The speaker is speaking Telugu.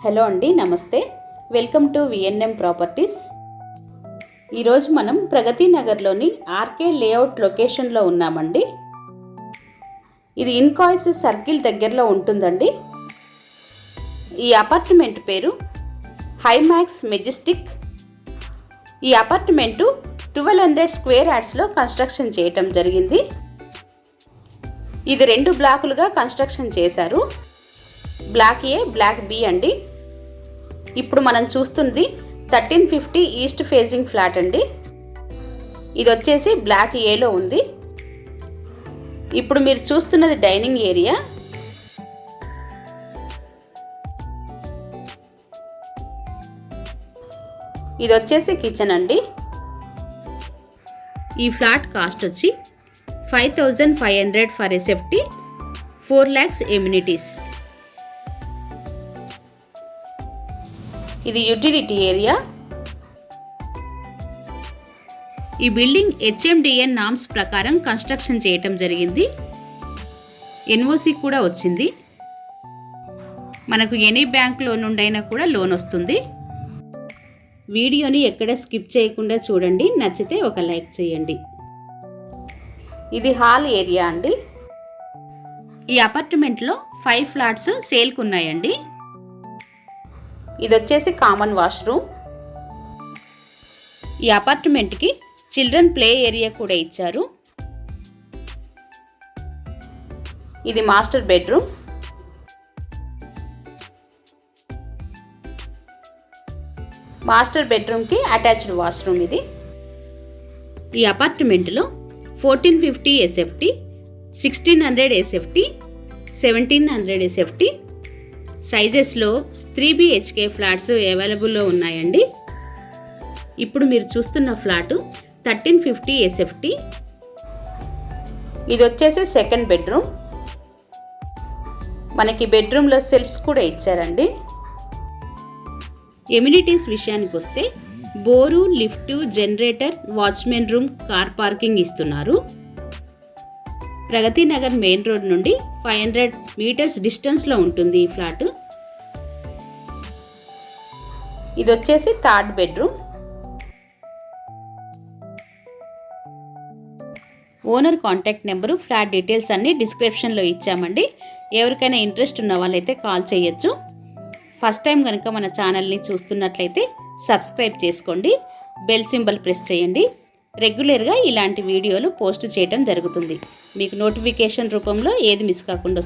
హలో అండి, నమస్తే. Welcome to VNM properties. ఈరోజు మనం ప్రగతి నగర్లోని ఆర్కే లేఅవుట్ లొకేషన్లో ఉన్నామండి. ఇది ఇన్కాయిస్ సర్కిల్ దగ్గరలో ఉంటుందండి. ఈ అపార్ట్మెంట్ పేరు హైమాక్స్ మెజెస్టిక్. ఈ అపార్ట్మెంటు 1200 స్క్వేర్ యార్డ్స్లో కన్స్ట్రక్షన్ చేయటం జరిగింది. ఇది 2 బ్లాకులుగా కన్స్ట్రక్షన్ చేశారు. బ్లాక్ ఏ, బ్లాక్ బి అండి. ఇప్పుడు మనం చూస్తుంది 1350 ఈస్ట్ ఫేసింగ్ ఫ్లాట్ అండి. ఇది వచ్చేసి బ్లాక్ ఏలో ఉంది. ఇప్పుడు మీరు చూస్తున్నది డైనింగ్ ఏరియా. ఇది వచ్చేసి కిచెన్ అండి. ఈ ఫ్లాట్ కాస్ట్ వచ్చి 5500 ఫర్ ఎస్ఎఫ్టీ, 4 lakhs ఎమ్యూనిటీస్. ఇది యూటిలిటీ ఏరియా. ఈ బిల్డింగ్ HMDA నామ్స్ ప్రకారం కన్స్ట్రక్షన్ చేయటం జరిగింది. NOC కూడా వచ్చింది. మనకు ఎనీ బ్యాంక్ లోన్ నుండైనా కూడా లోన్ వస్తుంది. వీడియోని ఎక్కడ స్కిప్ చేయకుండా చూడండి. నచ్చితే ఒక లైక్ చేయండి. ఇది హాల్ ఏరియా అండి. ఈ అపార్ట్మెంట్లో 5 ఫ్లాట్స్ సేల్కు ఉన్నాయండి. ఇది వచ్చేసి కామన్ వాష్రూమ్. ఈ అపార్ట్మెంట్కి చిల్డ్రన్ ప్లే ఏరియా కూడా ఇచ్చారు. ఇది మాస్టర్ బెడ్రూమ్. మాస్టర్ బెడ్రూమ్కి అటాచ్డ్ వాష్రూమ్ ఇది. ఈ అపార్ట్మెంట్లో 1450 ఎస్ఎఫ్టీ, 1600 ఎస్ఎఫ్టీ, 1700 ఎస్ఎఫ్టీ సైజెస్లో 3 BHK ఫ్లాట్స్ అవైలబుల్లో ఉన్నాయండి. ఇప్పుడు మీరు చూస్తున్న ఫ్లాటు 1350 ఎస్ఎఫ్టీ. ఇది వచ్చేసి సెకండ్ బెడ్రూమ్. మనకి బెడ్రూమ్లో సెల్ఫ్స్ కూడా ఇచ్చారండి. ఎమ్యూనిటీస్ విషయానికి వస్తే bore, lift, generator, watchman room, car parking ఇస్తున్నారు. ప్రగతి నగర్ మెయిన్ రోడ్ నుండి 500 మీటర్స్ డిస్టెన్స్లో ఉంటుంది ఈ ఫ్లాట్. ఇది వచ్చేసి third bedroom. Owner contact number, flat details అన్నీ డిస్క్రిప్షన్లో ఇచ్చామండి. ఎవరికైనా ఇంట్రెస్ట్ ఉన్న వాళ్ళైతే కాల్ చేయొచ్చు. ఫస్ట్ టైం కనుక మన ఛానల్ని చూస్తున్నట్లయితే సబ్స్క్రైబ్ చేసుకోండి. బెల్ సింబల్ ప్రెస్ చేయండి. రెగ్యులర్గా ఇలాంటి వీడియోలు పోస్ట్ చేయడం జరుగుతుంది. మీకు నోటిఫికేషన్ రూపంలో ఏది మిస్ కాకుండా